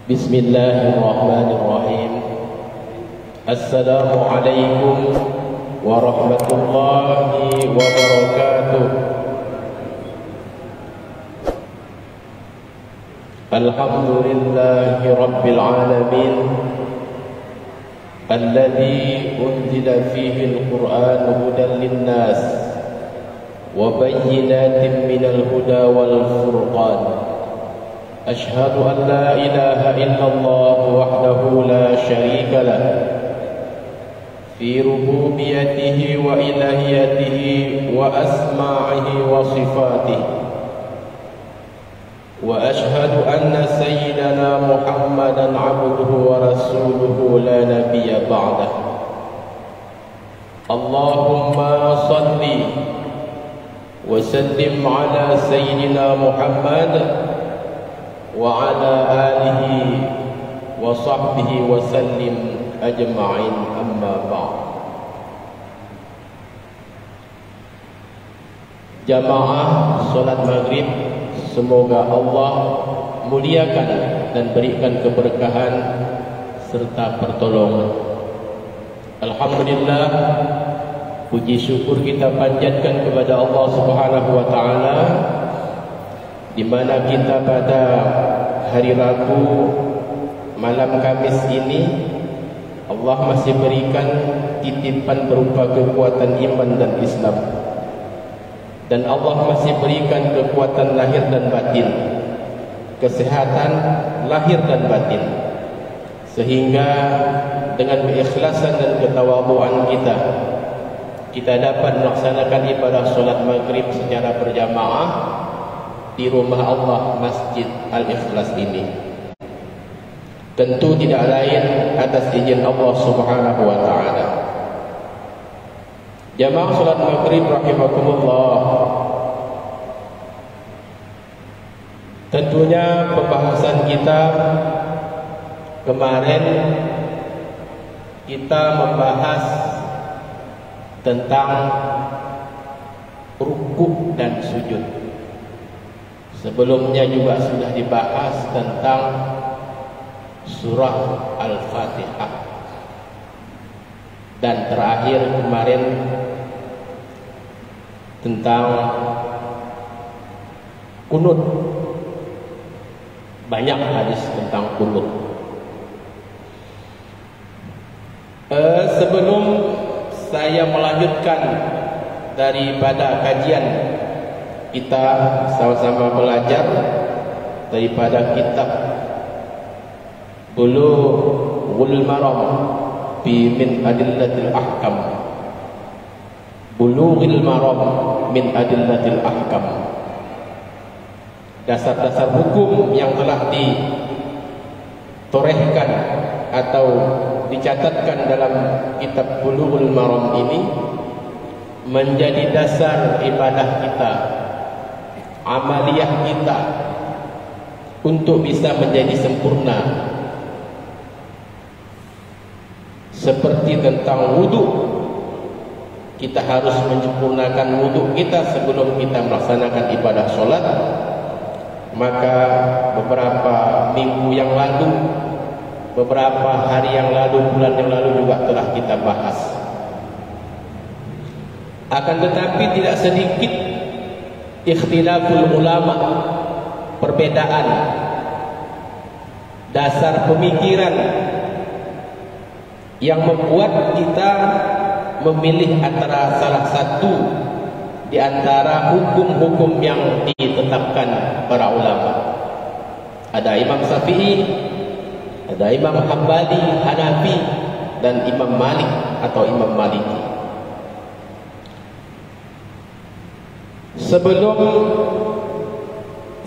Bismillahirrahmanirrahim. Assalamualaikum warahmatullahi wabarakatuh. Alhamdulillahi rabbil alamin, alladzi unzila fihi al-Qur'an hudan lin-nas wa bayyinatin minal huda wal furqan. Ashhadu an la ilaha illallah wahdahu la syarika lah fi rububiyyatihi wa ilahiyatihi wa asma'ihi wa sifatihi. Wa ashhadu anna sayyidana Muhammadan abduhu wa rasuluhu la nabiyya ba'dah. Allahumma salli wa sallim ala sayyidina Muhammad wa ala alihi wa sahbihi wa sallim ajma'in, amma ba'd. Jamaah salat maghrib, semoga Allah muliakan dan berikan keberkahan serta pertolongan. Alhamdulillah, puji syukur kita panjatkan kepada Allah Subhanahu wa taala, di mana kita pada hari Rabu malam Kamis ini Allah masih berikan titipan berupa kekuatan iman dan Islam, dan Allah masih berikan kekuatan lahir dan batin, kesehatan lahir dan batin, sehingga dengan keikhlasan dan ketawadhuan kita dapat melaksanakan ibadah solat maghrib secara berjamaah di rumah Allah, Masjid Al-Ikhlas ini. Tentu tidak lain atas izin Allah Subhanahu wa taala. Jamaah salat maghrib rahimakumullah, tentunya pembahasan kita kemarin kita membahas tentang rukuk dan sujud. Sebelumnya juga sudah dibahas tentang surah Al-Fatihah, dan terakhir kemarin tentang kunut. Banyak hadis tentang kunut. Sebelum saya melanjutkan daripada kajian kita sama-sama belajar daripada kitab Bulughul Maram fi min adillatil ahkam, Bulughul Maram min adillatil ahkam, dasar-dasar hukum yang telah ditorehkan atau dicatatkan dalam kitab Bulughul Maram ini menjadi dasar ibadah kita, amaliyah kita untuk bisa menjadi sempurna. Seperti tentang wudu, kita harus menyempurnakan wudu kita sebelum kita melaksanakan ibadah solat. Maka beberapa minggu yang lalu, beberapa hari yang lalu, bulan yang lalu juga telah kita bahas. Akan tetapi tidak sedikit ikhtilaful ulama, perbedaan dasar pemikiran yang membuat kita memilih antara salah satu di antara hukum-hukum yang ditetapkan para ulama. Ada Imam Syafi'i, ada Imam Hambali, Hanafi, dan Imam Malik atau Imam Maliki. Sebelum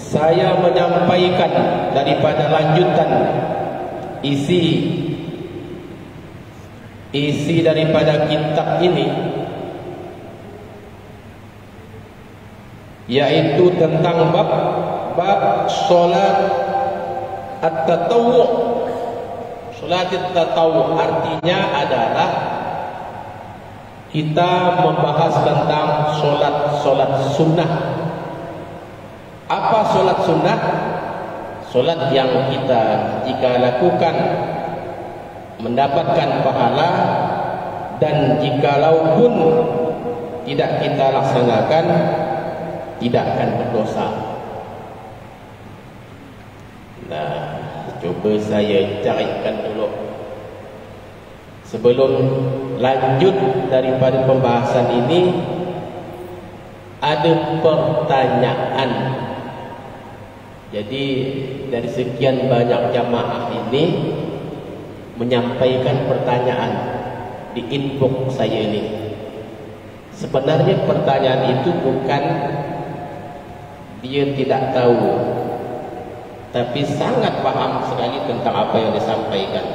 saya menyampaikan daripada lanjutan isi daripada kitab ini, yaitu tentang bab solat at-tatawwu. Solat at-tatawwu artinya adalah kita membahas tentang solat sunnah. Apa solat sunnah? solat yang kita jika lakukan mendapatkan pahala, dan jikalau pun tidak kita laksanakan tidak akan berdosa. Nah, coba saya carikan dulu sebelum lanjut daripada pembahasan ini. Ada pertanyaan. Jadi dari sekian banyak jamaah ini menyampaikan pertanyaan di inbox saya ini. Sebenarnya pertanyaan itu bukan dia tidak tahu, tapi sangat paham sekali tentang apa yang disampaikan.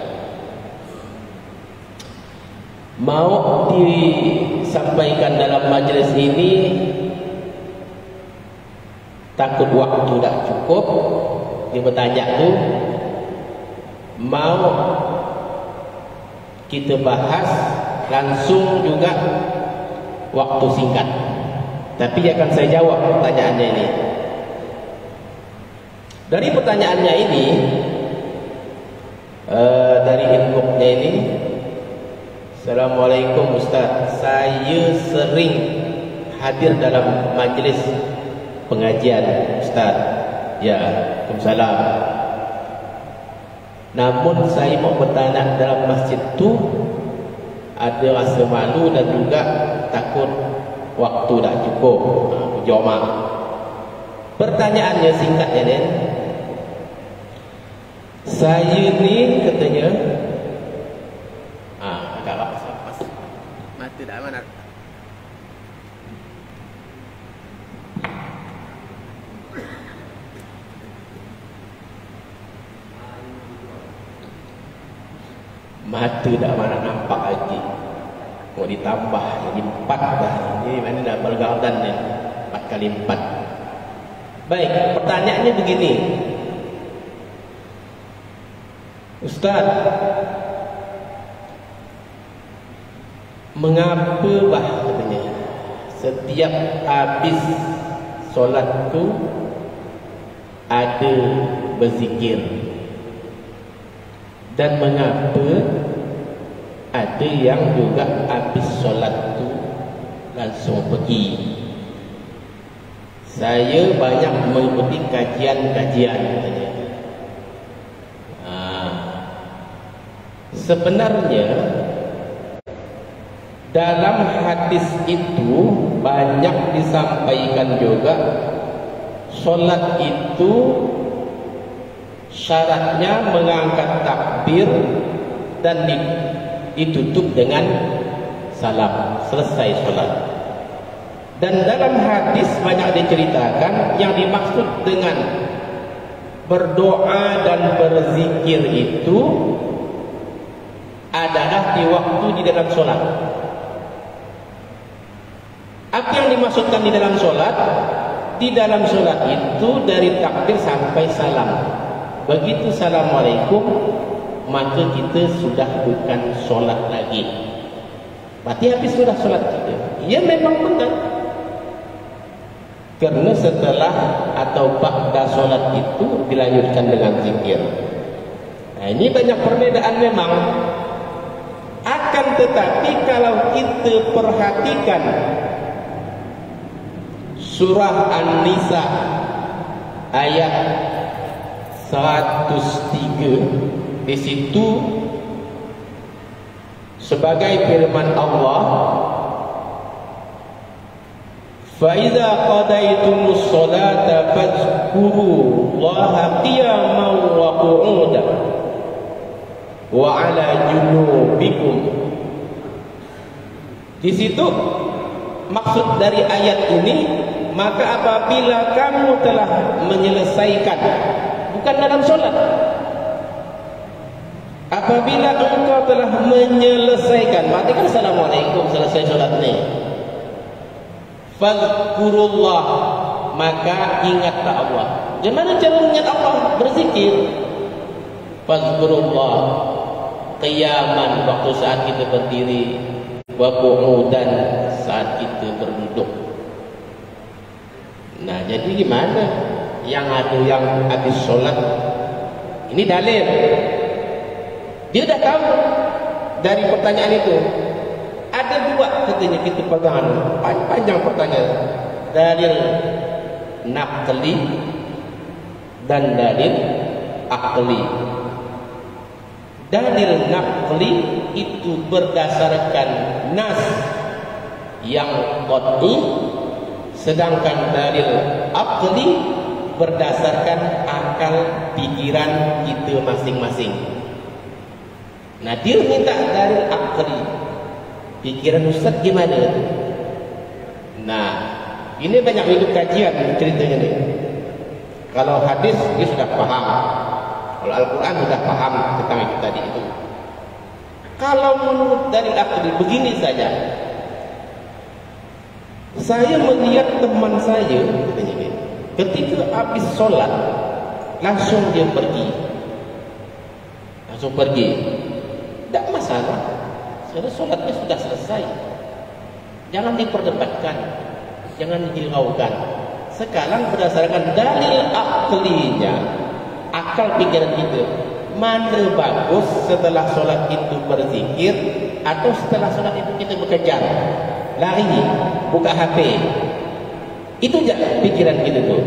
Mau disampaikan dalam majelis ini, takut waktu tak cukup. Dia bertanya tu, mau kita bahas langsung juga, waktu singkat, tapi akan saya jawab pertanyaannya ini. Dari pertanyaannya ini, dari inboxnya ini, Assalamualaikum Ustaz, saya sering hadir dalam majlis pengajian Ustaz. Ya, Waalaikumsalam. Namun saya mau bertanya, dalam masjid tu ada rasa malu dan juga takut waktu tak cukup. Jawab. Pertanyaannya singkatnya ni, saya ni katanya agak pas mati dah mana. Mata dah mana nampak lagi. Mau ditambah jadi 4 dah. Ini mana dah bergardan ni, 4 kali 4. Baik, pertanyaannya begini. Ustaz, mengapa bah katanya setiap habis solat tu ada berzikir, dan mengapa ada yang juga habis solat tu langsung pergi? Saya banyak mengikuti kajian-kajian katanya. Sebenarnya dalam hadis itu banyak disampaikan juga, solat itu syaratnya mengangkat takbir dan ditutup dengan salam, selesai solat. Dan dalam hadis banyak diceritakan yang dimaksud dengan berdoa dan berzikir itu adalah di waktu di dalam solat. Apa yang dimaksudkan di dalam solat? Di dalam solat itu dari takbir sampai salam. Begitu Assalamualaikum, maka kita sudah bukan solat lagi. Berarti habis sudah solat kita. Ya memang benar. Karena setelah atau ba'da solat itu dilanjutkan dengan zikir. Nah, ini banyak perbedaan memang. Akan tetapi kalau kita perhatikan surah An-Nisa ayat 103, di situ sebagai firman Allah, فَإِذَا قَضَيْتُمُ الصَّلَاةَ فَاذْكُرُوا اللَّهَ قِيَامًا وَقُعُودًا وَعَلَى جُنُوبِكُمْ. Di situ maksud dari ayat ini, maka apabila kamu telah menyelesaikan, bukan dalam solat, apabila engkau telah menyelesaikan, berarti kan Assalamualaikum, selesai solat ni, fadhkurullah, maka ingatlah Allah. Bagaimana cara mengingat Allah? Berzikir. Fadhkurullah qiyaman, waktu saat kita berdiri, wa qu'udan, saat kita berduduk. Nah, jadi gimana? Yang ada yang habis solat Ini dalil. Dia dah tahu dari pertanyaan itu. Ada dua katanya kita pegangan. Panjang pertanyaan. Dalil naqli dan dalil akli. Dalil naqli itu berdasarkan nas yang qat'i, sedangkan dalil akli berdasarkan akal pikiran kita masing-masing. Nah, dia minta dalil akli. Pikiran Ustaz gimana? Nah, ini banyak hidup kajian ceritanya ni. Kalau hadis dia sudah paham, kalau Al-Quran sudah paham tentang itu tadi itu. Kalau menurut dalil akli begini saja. Saya melihat teman saya ketika habis sholat langsung dia pergi, tidak masalah. Karena sholatnya sudah selesai. Jangan diperdebatkan, jangan dihiraukan. Sekarang berdasarkan dalil aklinya, akal pikiran kita, mana bagus setelah sholat itu berzikir atau setelah sholat itu kita bekerja, lari, buka HP. Itu je pikiran kita tu.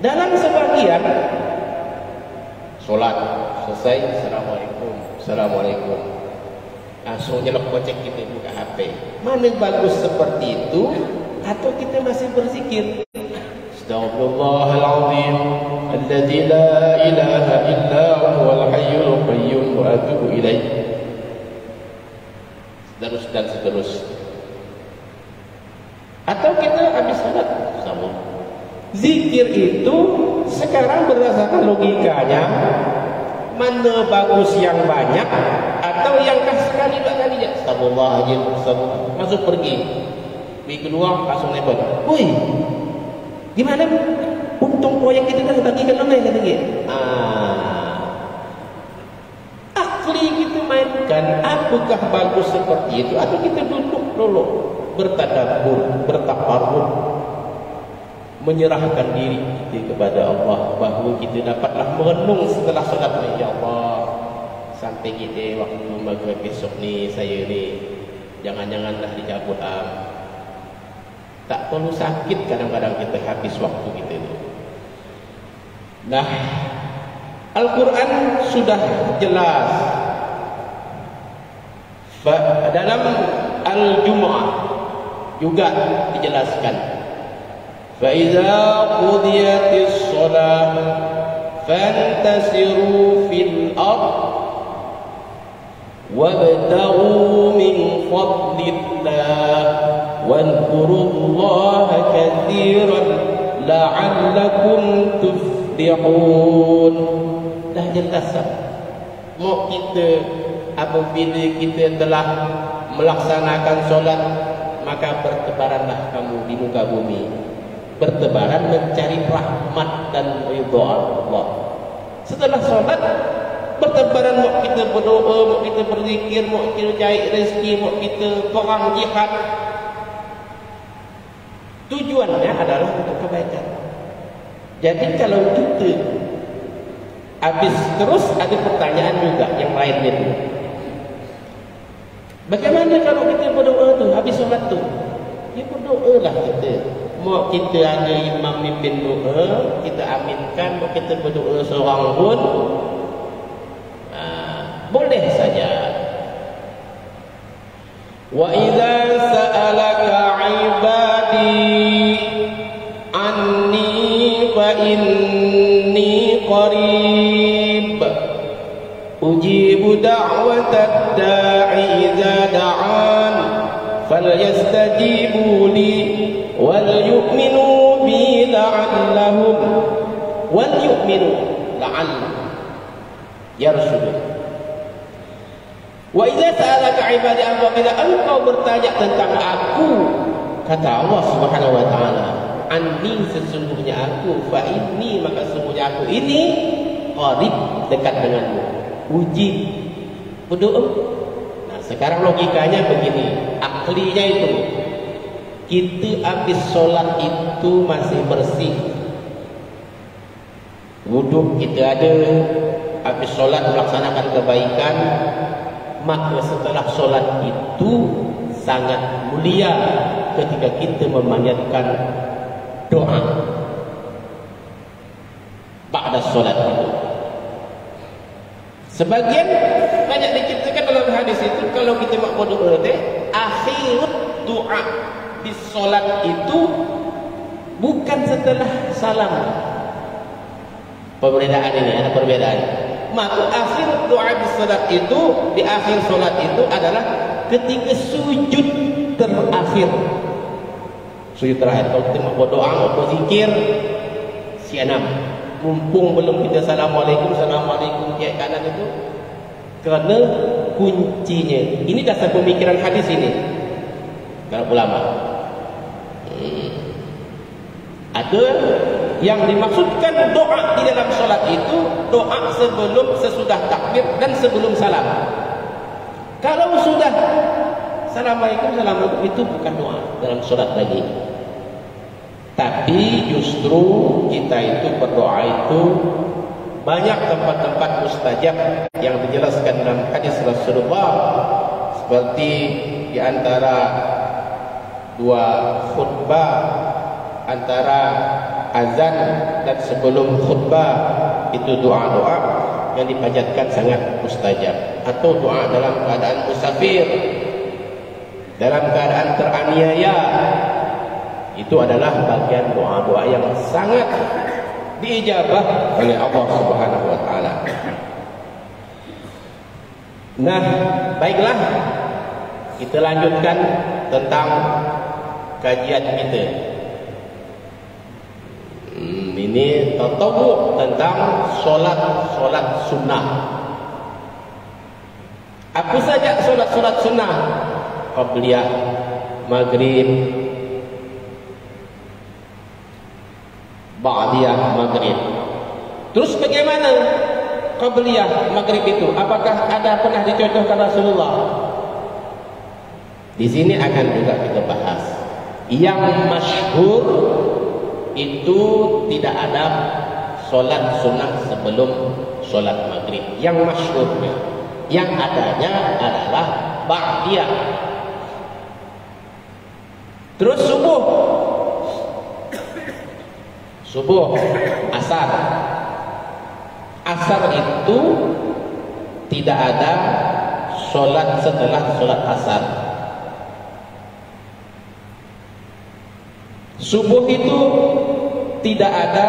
Dalam sebagian sholat selesai, Assalamualaikum, langsung nyelok kocek kita buka HP. Mana bagus seperti itu atau kita masih berzikir? Astaghfirullahalazim alladzi la ilaha illa huwal hayyul qayyum wa atubu ilaih. Seterus. Atau kita habis salat sama. Zikir itu sekarang berdasarkan logikanya, mana bagus yang banyak atau yang sekali dua kali je. Astagfirullahaladzim, masuk pergi. Minggu kedua langsung nelfon. Woi, gimana? Untung proyek kita dah bagi ke mana kata dia. Akli kita mainkan. Apakah bagus seperti itu atau kita duduk dulu bertadabbur, bertafarruh, menyerahkan diri kita kepada Allah, bahawa kita dapatlah merenung setelah solat. Ya Allah, sampai kita waktu maghrib besok ni, saya ni jangan-janganlah dicabut tak perlu sakit kadang-kadang kita habis waktu kita ni. Nah, Al-Quran sudah jelas dalam Al-Jumu'ah juga dijelaskan, فَإِذَا قُضِيَتِ الصَّلَاةُ فَانْتَشِرُوا فِي الْأَرْضِ وَابْتَغُوا مِنْ فَضْلِ اللَّهِ وَاذْكُرُوا اللَّهَ كَثِيرًا لَعَلَّكُمْ تُفْلِحُونَ. Dah jelas. Mau kita apabila kita telah melaksanakan solat, maka bertebaranlah kamu di muka bumi. Bertebaran mencari rahmat dan ridha Allah. Setelah solat, bertebaran, mau kita berdoa, mau kita berzikir, mau kita cari rezeki, mau kita perang jihad. Tujuannya adalah untuk kebaikan. Jadi kalau kita habis terus ada pertanyaan juga yang lainnya tu. Bagaimana kalau kita berdoa tu habis solat tu? Ya berdoa lah kita. Mau kita ada imam mimpin doa, kita aminkan. Mau kita berdoa seorang pun boleh saja. Wa idza sa'alaka 'ibadi anni fa inni qarib ujibu da'watad da'i idza da'an falyastajibu li wal yu'minu bi la'allahum yarshudun. Wa idza sa'alaka 'ibadi apabila engkau bertanya tentang aku, kata Allah Subhanahu wa taala, anni sesungguhnya aku, fa inni maka sesungguhnya aku ini qarib dekat denganmu. Uji berdoa. Nah, sekarang logikanya begini, aklinya itu kita habis sholat itu masih bersih, wuduk kita ada, habis solat melaksanakan kebaikan, maka setelah solat itu sangat mulia ketika kita memanjatkan doa ba'da solat itu. Sebagian banyak dikitakan dalam hadis itu, kalau kita mak bodoh akhir doa di solat itu bukan setelah salam. Perbedaan ini, ada perbedaan. Maka akhir doa di solat itu, di akhir solat itu adalah ketika sujud terakhir. Sujud terakhir, kalau kita mau berdoa, mau berzikir, sianam. Mumpung belum kita assalamualaikum, assalamualaikum tiap kanan itu, kerana kuncinya. Ini dasar pemikiran hadis ini. Kalau ulama. Ada yang dimaksudkan doa di dalam solat itu doa sebelum, sesudah takbir dan sebelum salam. Kalau sudah assalamualaikum, assalamualaikum, itu bukan doa dalam solat lagi. Tapi justru kita itu berdoa itu banyak tempat-tempat mustajab yang dijelaskan dalam hadis Rasulullah, seperti di antara dua khutbah, antara azan dan sebelum khutbah, itu doa-doa yang dipanjatkan sangat mustajab. Atau doa dalam keadaan musafir, dalam keadaan teraniaya, itu adalah bagian doa-doa yang sangat diijabah oleh Allah Subhanahu wa taala. Nah, baiklah, kita lanjutkan tentang kajian kita. Ini tatawwu tentang solat sunnah. Apa saja solat sunnah? Qabliyah, maghrib, ba'diyah, maghrib. Terus bagaimana qabliyah, maghrib itu? Apakah ada pernah dicontohkan Rasulullah? Di sini akan juga kita bahas. Yang masyhur itu tidak ada solat sunnah sebelum solat maghrib. Yang masyhurnya, yang adanya adalah ba'diyah. Terus subuh, asar. Asar itu tidak ada solat setelah solat asar. Subuh itu tidak ada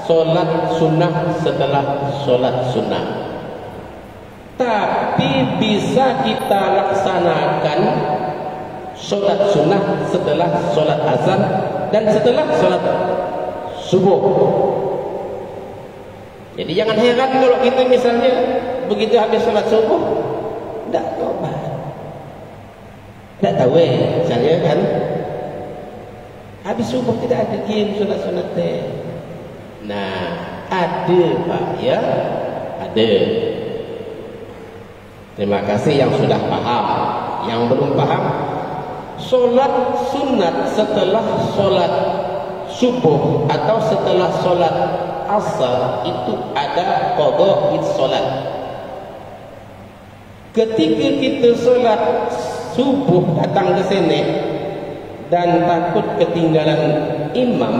solat sunnah setelah solat sunnah. Tapi bisa kita laksanakan solat sunnah setelah solat asar dan setelah solat subuh. Jadi jangan heran kalau kita misalnya begitu habis solat subuh tidak tobat, tidak tahu misalnya kan, habis subuh tidak ada game sunat-sunat teh. Nah, ada Pak ya, ada. Terima kasih yang sudah paham. Yang belum paham, solat sunat setelah solat subuh atau setelah solat asar itu ada qadha solat. Ketika kita solat subuh datang ke sini dan takut ketinggalan imam,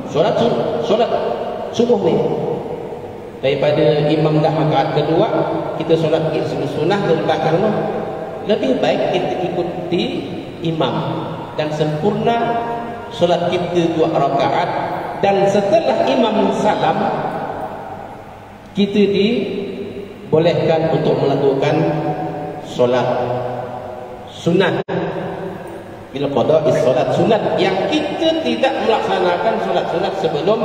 solat subuh ni, daripada imam dah rakaat kedua kita solat sunnah di belakang tu, lebih baik kita ikuti imam dan sempurna solat kita 2 rakaat, dan setelah imam salam kita dibolehkan untuk melakukan solat sunat. Bila qada solat sunat yang kita tidak melaksanakan solat sunat sebelum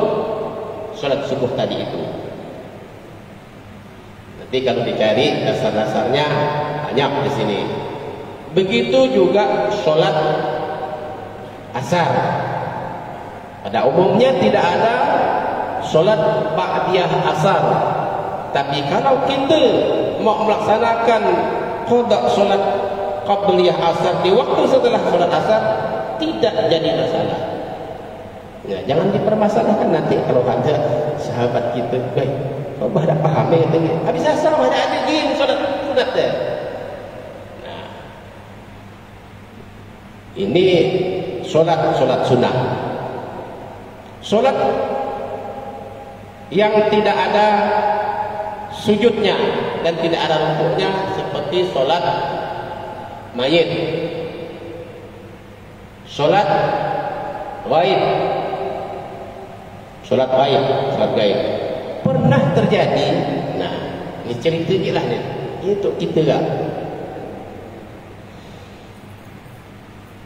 solat subuh tadi itu. Nanti kalau dicari dasar-dasarnya banyak di sini. Begitu juga solat asar. Pada umumnya tidak ada solat ba'diyah asar. Tapi kalau kita mau melaksanakan qada solat qabliyah asar di waktu setelah solat asar, tidak jadi masalah. Ya, jangan dipermasalahkan nanti kalau ada sahabat kita, baik, kau dah paham ya, habis asal ada gini solat sunat dah. Nah, ini solat sunat. Solat yang tidak ada sujudnya dan tidak ada rukuknya seperti solat mayit, solat gaib. Solat gaib pernah terjadi. Nah, ini cerita je lah ni. Ini untuk kita lah.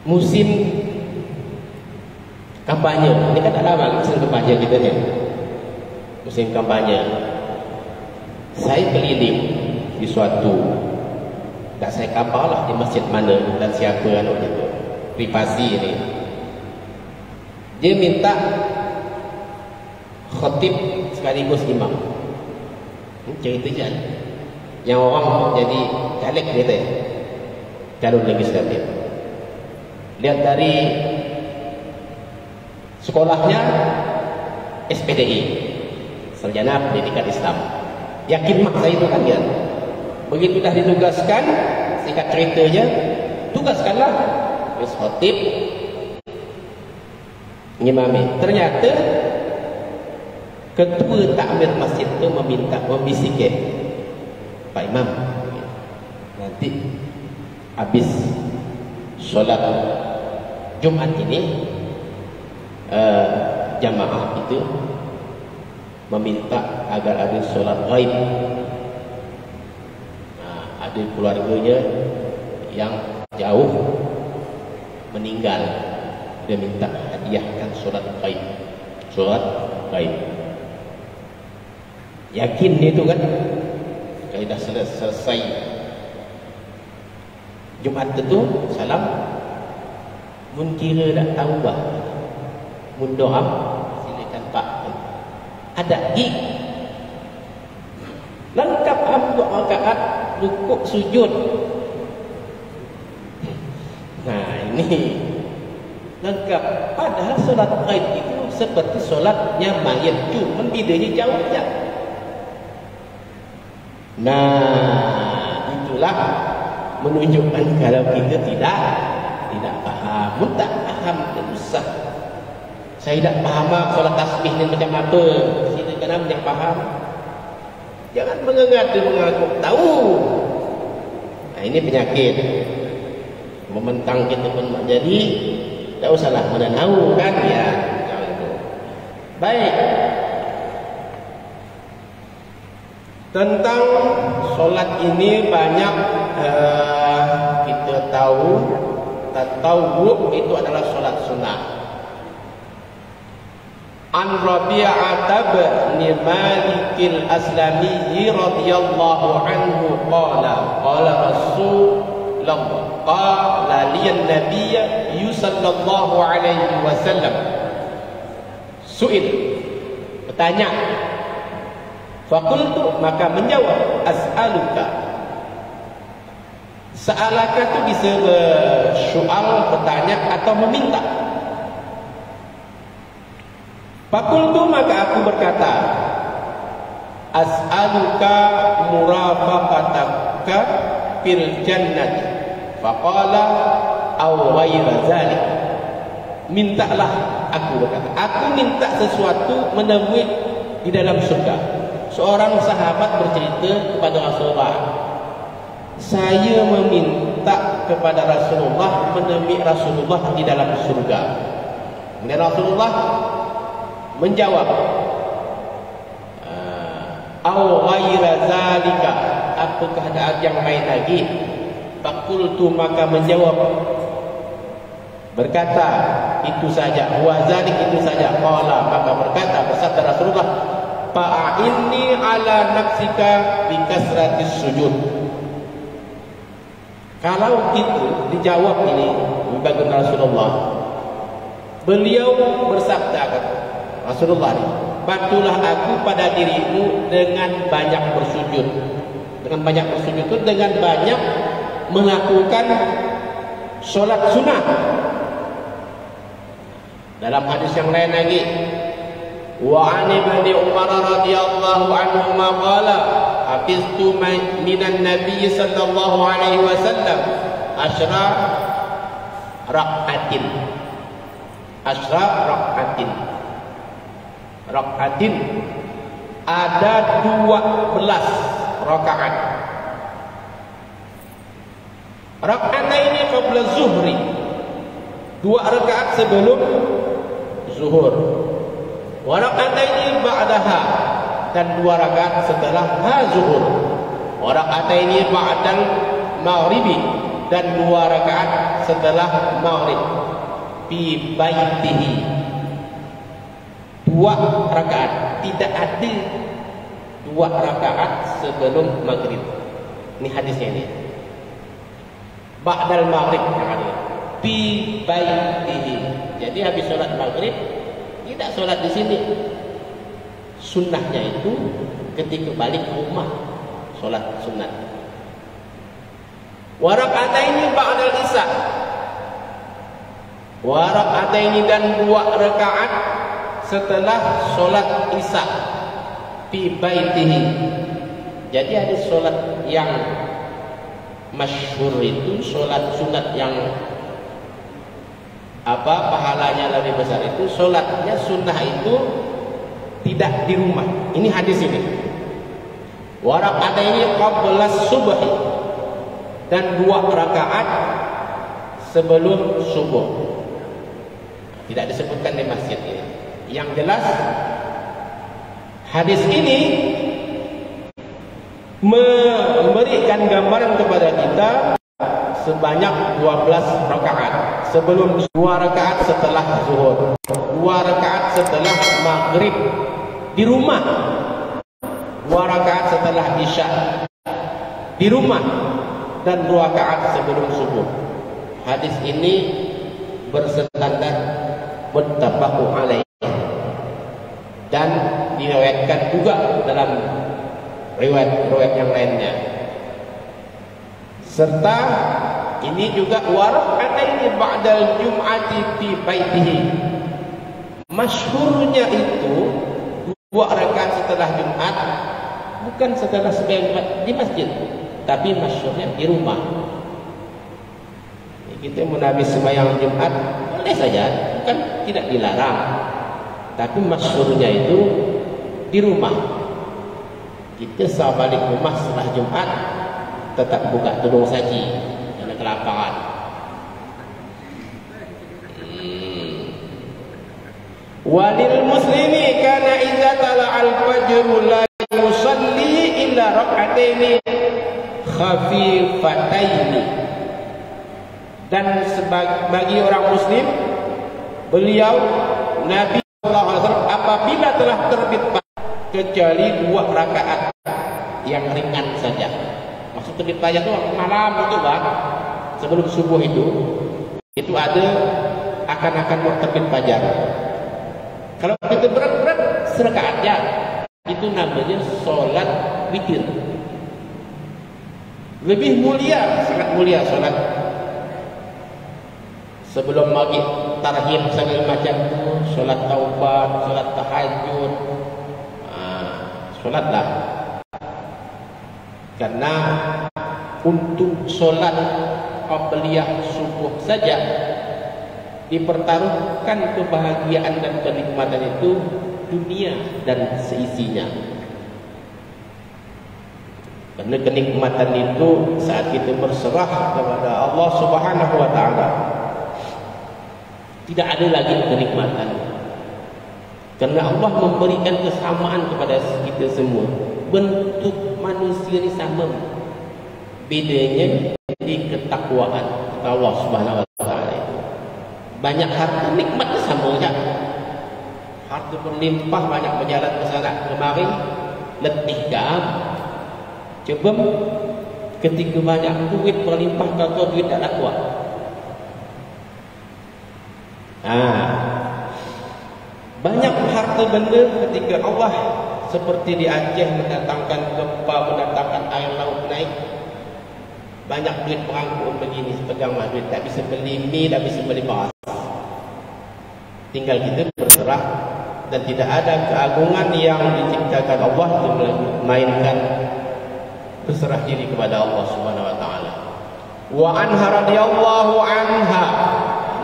Musim kampanye, ini kan tak lama musim kampanye kita ni. Musim kampanye, saya keliling di suatu, tak saya kapal lah di masjid mana dan siapa anaknya tu, privasi ni. Dia minta khatib sekaligus imam. Cerita je yang orang jadi caleg dia, calon legislatif. Lihat dari sekolahnya SPDI, Sarjana Pendidikan Islam. Yakin mak saya itu kan ya. Begitu dah ditugaskan, singkat ceritanya, tugaskanlah wis khatib ngimami. Ternyata ketua takmir masjid itu membisikkan, Pak Imam, nanti habis solat Jumat ini jamaah itu meminta agar ada solat gaib. Nah, ada keluarganya yang jauh meninggal, dia minta hadiahkan solat gaib. Solat gaib. Yakin dia tu kan, kalau dah selesai Jumat itu salam, mun kira dah tahu bah, mun doa silakan Pak. Ada gig lengkap 4 rakaat rukuk sujud. Nah, ini lengkap. Padahal solat gaib itu seperti solatnya mayit, cuma bedanya jauh je. Nah, itulah menunjukkan kalau kita tidak faham. Mun tak faham, tak usah. Saya tak faham solat tasbih ni macam apa. Silakan yang faham. Jangan mengengadu mengaku tahu. Nah, ini penyakit. Mementang kita pun nak jadi, tak usahlah mana tahu kan ya. Baik. Tentang solat ini banyak kita tahu. Tatawwu itu adalah solat sunnah. An Rabi'ah bin Malik al-Aslami radhiyallahu anhu qala Rasulullah qala liyan nabiy sallallahu alaihi wasallam su'il, bertanya, faqultu, maka menjawab, as'aluka. Sa'alaka itu bisa bersyu'al, bertanya atau meminta. Faqultu, maka aku berkata, as'aluka murafaqataka fil jannati. Faqala aw ghayra zalik. Mintalah, aku berkata, aku minta sesuatu menemui di dalam surga. Seorang sahabat bercerita kepada Rasulullah, saya meminta kepada Rasulullah menemui Rasulullah di dalam surga. Dan Rasulullah menjawab, aw ghayra zalika, apakah ada yang lain lagi? Faqultu, maka menjawab, berkata, itu saja. Wa zalik, itu saja. Qala, maka berkata, bersabda Rasulullah, fa'inni ala nafsika bi kasratis sujud. Kalau kita dijawab ini bagi Rasulullah, beliau bersabda, Rasulullah ini, bantulah aku pada dirimu dengan banyak bersujud. Dengan banyak bersujud itu dengan banyak melakukan solat sunnah. Dalam hadis yang lain lagi, wa an ibni Umar radhiyallahu anhu ma qala hafiztu minan nabiy sallallahu alaihi wasallam asyra raqatin. Asyra raqatin. Raqatin ada 12 rakaat. Rakaat ini qabla zuhri, 2 rakaat sebelum zuhur. Wa rakaat ba'daha, dan 2 rakaat setelah zuhur. Wa rakaat ba'dal maghribi, dan 2 rakaat setelah maghrib. Fi baitihi, 2 rakaat, tidak ada 2 rakaat sebelum maghrib. Ini hadisnya ini. Ba'dal maghrib yang ada. Fi baitihi. Jadi habis solat maghrib tidak solat di sini. Sunnahnya itu ketika balik ke rumah solat sunat. Wa raka'ataini ba'dal isya. Wa raka'ataini, dan 2 rakaat setelah solat isya. Fi baitihi. Jadi ada solat yang masyhur itu, solat sunat yang pahalanya lebih besar itu, solatnya sunnah itu tidak di rumah. Ini hadis ini. Wa raka'ataini qabla subh, dan 2 rakaat sebelum subuh. Tidak disebutkan di masjid ini. Yang jelas hadis ini memberikan gambaran kepada kita sebanyak 12 rakaat. Sebelum 2 rakaat setelah zuhur, 2 rakaat setelah maghrib di rumah, 2 rakaat setelah isya di rumah, dan 2 rakaat sebelum subuh. Hadis ini berstandar muttafaqun alaih, dan diriwayatkan juga dalam riwayat yang lainnya. Serta ini juga warak'ataini ba'dal jum'ati fi baitihi. Masyhurnya itu 2 rakaat setelah Jumat, bukan setelah sembahyang di masjid, tapi masyhurnya di rumah. Kita mau habis sembahyang Jumat boleh saja, bukan tidak dilarang, tapi masyhurnya itu di rumah. Kita saat balik rumah setelah Jumat tetap buka tudung saji karena kelaparan. Walil muslimi kana idza tala'al fajr la yusalli illa rak'ataini khafifataini. Dan bagi orang muslim, beliau Nabi sallallahu alaihi wasallam apabila telah terbit kecuali 2 rakaat yang ringan saja. Maksud terbit fajar itu malam itu, Bang. Sebelum subuh itu ada akan mau terbit fajar. Kalau kita berat-berat serakaat aja, itu namanya sholat witir. Lebih mulia, sangat mulia sholat sebelum maghrib, tarhim segala macam itu, sholat taubat, sholat tahajud, sholatlah. Karena untuk sholat qabliyah subuh saja dipertaruhkan kebahagiaan dan kenikmatan itu dunia dan seisinya. Karena kenikmatan itu saat kita berserah kepada Allah Subhanahu wa taala, tidak ada lagi kenikmatan. Karena Allah memberikan kesamaan kepada kita semua. Bentuk manusia ini sama, bedanya di ketakwaan kepada Allah Subhanahu wa taala. Banyak harta nikmatnya sama saja. Harta berlimpah, banyak berjalan ke sana kemari, letih kan? Coba ketika banyak duit berlimpah, kalau duit tak kuat. Banyak harta benda ketika Allah seperti di Aceh mendatangkan gempa, mendatangkan air laut naik, banyak duit berangkut begini, sepeganglah duit, tak bisa beli mie, tak bisa beli beras. Tinggal kita berserah, dan tidak ada keagungan yang diciptakan Allah melainkan berserah diri kepada Allah Subhanahu wa taala. Wa anha radhiyallahu anha.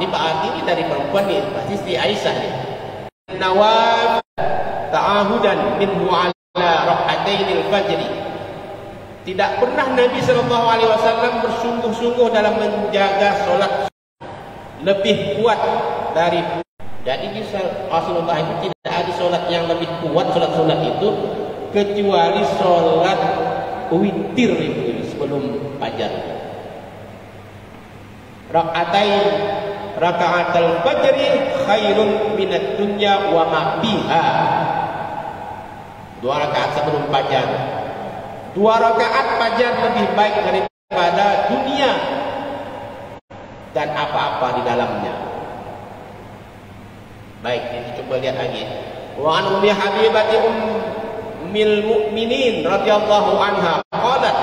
Ini berarti ini dari perempuan ni, pasti Siti Aisyah ni. Nawab ta'ahudan minhu ala rak'atainil fajri. Tidak pernah Nabi sallallahu alaihi wasallam bersungguh-sungguh dalam menjaga solat lebih kuat dari. Jadi Rasulullah itu tidak ada solat yang lebih kuat solat-solat itu kecuali solat witir itu sebelum fajar. Raka'atul fajri khairun minad dunya wa ma fiha. 2 rakaat sebelum fajar. 2 rakaat fajar lebih baik daripada dunia dan apa-apa di dalamnya. Baik, kita coba lihat lagi. Wa an ummi habibati ummil mu'minin radhiyallahu anha qalat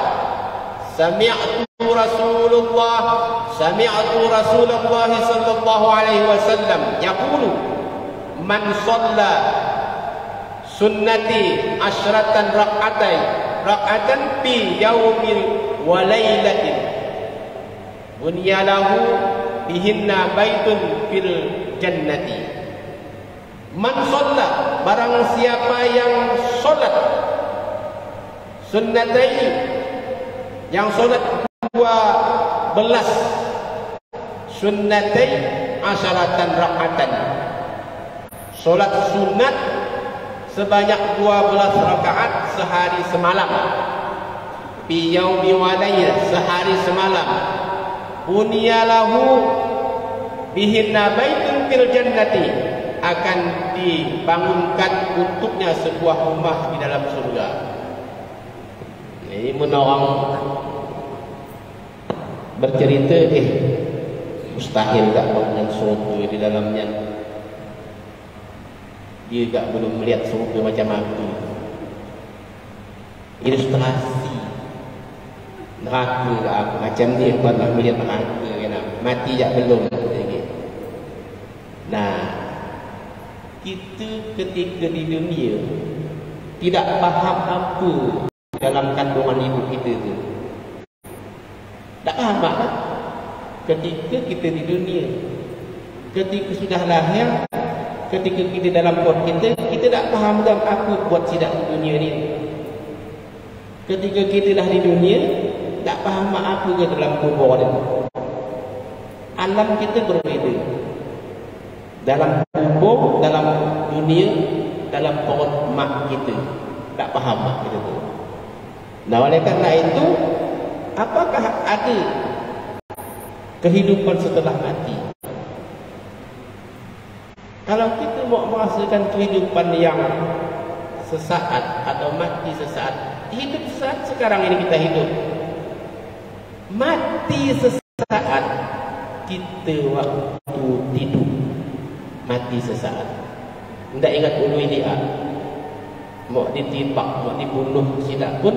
sami'tu Rasulullah sallallahu alaihi wasallam yaqulu man shalla sunnati asyratan rak'atan fi yaumin wa lailatin bunya lahu bihinna baitun fil jannati. Man shalla, barang siapa yang solat sunnatai, yang solat 12 sunnatai asyaratan rak'atan, solat sunat sebanyak 12 rakaat sehari semalam, fi yaumi wa layla, sehari semalam, bunyalahu bihinna baitun fil jannati, akan dibangunkan untuknya sebuah rumah di dalam surga. Ini menolong bercerita, mustahil tak bangunan surga di dalamnya. Dia tak belum melihat surga macam apa. Ilustrasi neraka apa macam dia pernah melihat neraka kan? Mati tak belum. Nah, kita ketika di dunia tidak faham apa dalam kandungan ibu kita tu. Tak faham tak? Ketika kita di dunia, ketika sudah lahir, ketika kita dalam perut kita tak faham dalam apa buat sidak di dunia ni. Ketika kita dah di dunia, tak faham apa ke dalam kubur ni. Alam kita berbeza. Dalam kubur, dalam dunia, dalam perut mak kita, tak faham mak kita tu. Nah, oleh kerana itu, apakah ada kehidupan setelah mati? Kalau kita mau merasakan kehidupan yang sesaat atau mati sesaat, hidup sesaat sekarang ini kita hidup, mati sesaat kita waktu tidur. Mati sesaat. Tidak ingat ulu dia. Mau ditipak, mau dibunuh sidak pun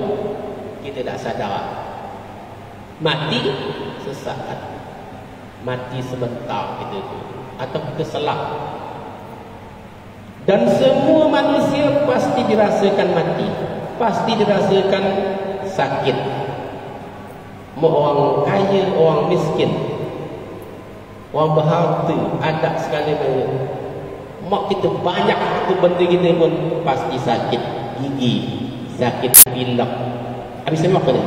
kita tak sadar. Mati sesaat. Mati sebentar kita tu. Atau kita selap. Dan semua manusia pasti dirasakan mati. Pasti dirasakan sakit. Mau orang kaya, orang miskin, orang berharta, ada sekali banyak. Mak kita banyak tu benda kita pun pasti sakit gigi, sakit pilek. Habis saya makan ni.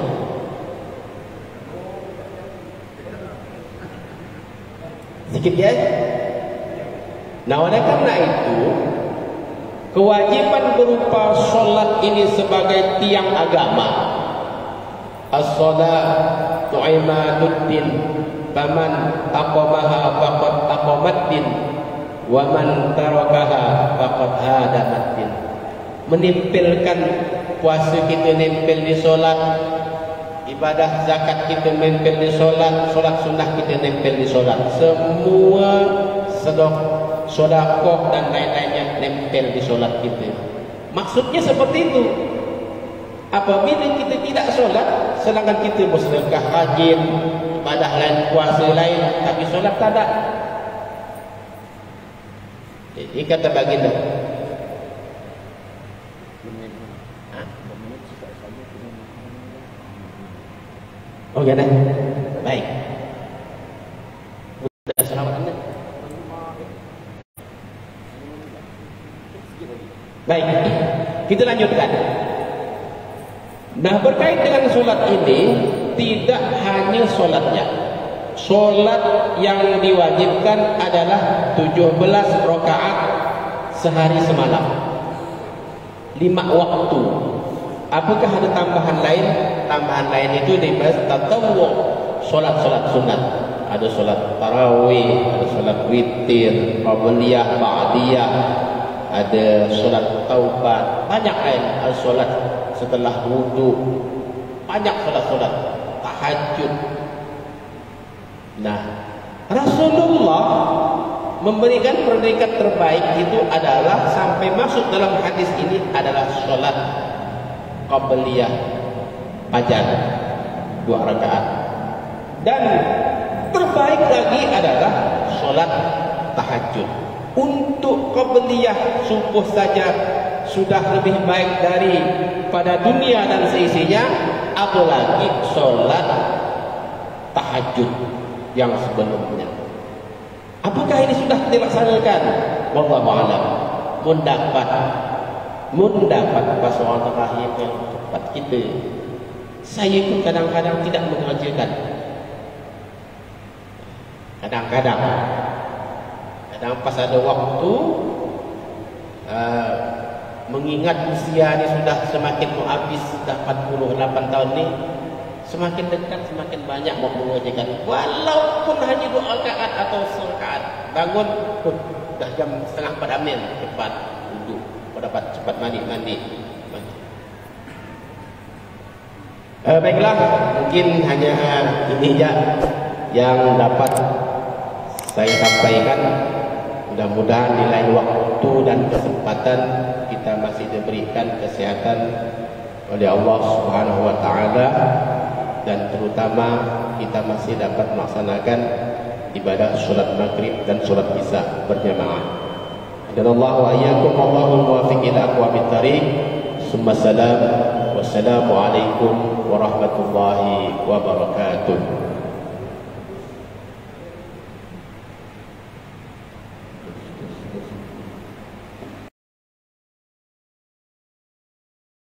Sikit ya. Nah, oleh kerana itu, kewajiban berupa solat ini sebagai tiang agama. As-salatu imaduddin, faman aqamaha faqad aqamaddin, wa man tarakaha faqad hadamaddin. Menempelkan puasa kita nempel di solat, ibadah zakat kita nempel di solat, solat sunnah kita nempel di solat, semua sedekah dan lain-lainnya nempel di solat kita. Maksudnya seperti itu. Apabila kita tidak solat, sedangkan kita bersedekah rajin, ibadah lain, puasa lain, tapi solat tak ada. Jadi kata baginda, oh ya dah. Baik. Sudah selawat Anda. Baik. Kita lanjutkan. Nah, berkait dengan solat ini, tidak hanya solatnya. Solat yang diwajibkan adalah 17 rakaat sehari semalam, 5 waktu. Apakah ada tambahan lain? Tambahan lain itu dibahas tatawwu, solat-solat sunat. Ada solat tarawih, ada solat witir, qabliyah, ba'diyah, ada solat taubat, banyak lain. Ada solat setelah wudu, banyak solat-solat tahajud. Nah, Rasulullah memberikan predikat terbaik itu adalah sampai masuk dalam hadis ini adalah solat qabliyah fajar 2 rakaat, dan terbaik lagi adalah solat tahajud. Untuk qabliyah subuh saja sudah lebih baik daripada dunia dan seisinya, apalagi solat tahajud yang sebelumnya. Apakah ini sudah dilaksanakan? Wallahu a'lam. Mendapat pasangan terakhir yang tepat kita. Saya pun kadang-kadang tidak mengerjakan. Kadang-kadang pas ada waktu, mengingat usia ini sudah semakin mau habis, sudah 48 tahun ni, semakin dekat semakin banyak mau mengerjakan. Walaupun hanya 2 rakaat atau 1 rakaat, bangun dah jam 3:30 amil, cepat duduk, dapat cepat mandi. Baiklah, mungkin hanya ini saja yang dapat saya sampaikan. Mudah-mudahan di lain waktu dan kesempatan kita masih diberikan kesehatan oleh Allah Subhanahu wa taala, dan terutama kita masih dapat melaksanakan ibadah salat maghrib dan salat isya berjamaah. Hadallahu wa iyyakum Allahul muwaffiq ila aqwamit thariq. Summa salam. Wassalamu alaikum warahmatullahi wabarakatuh.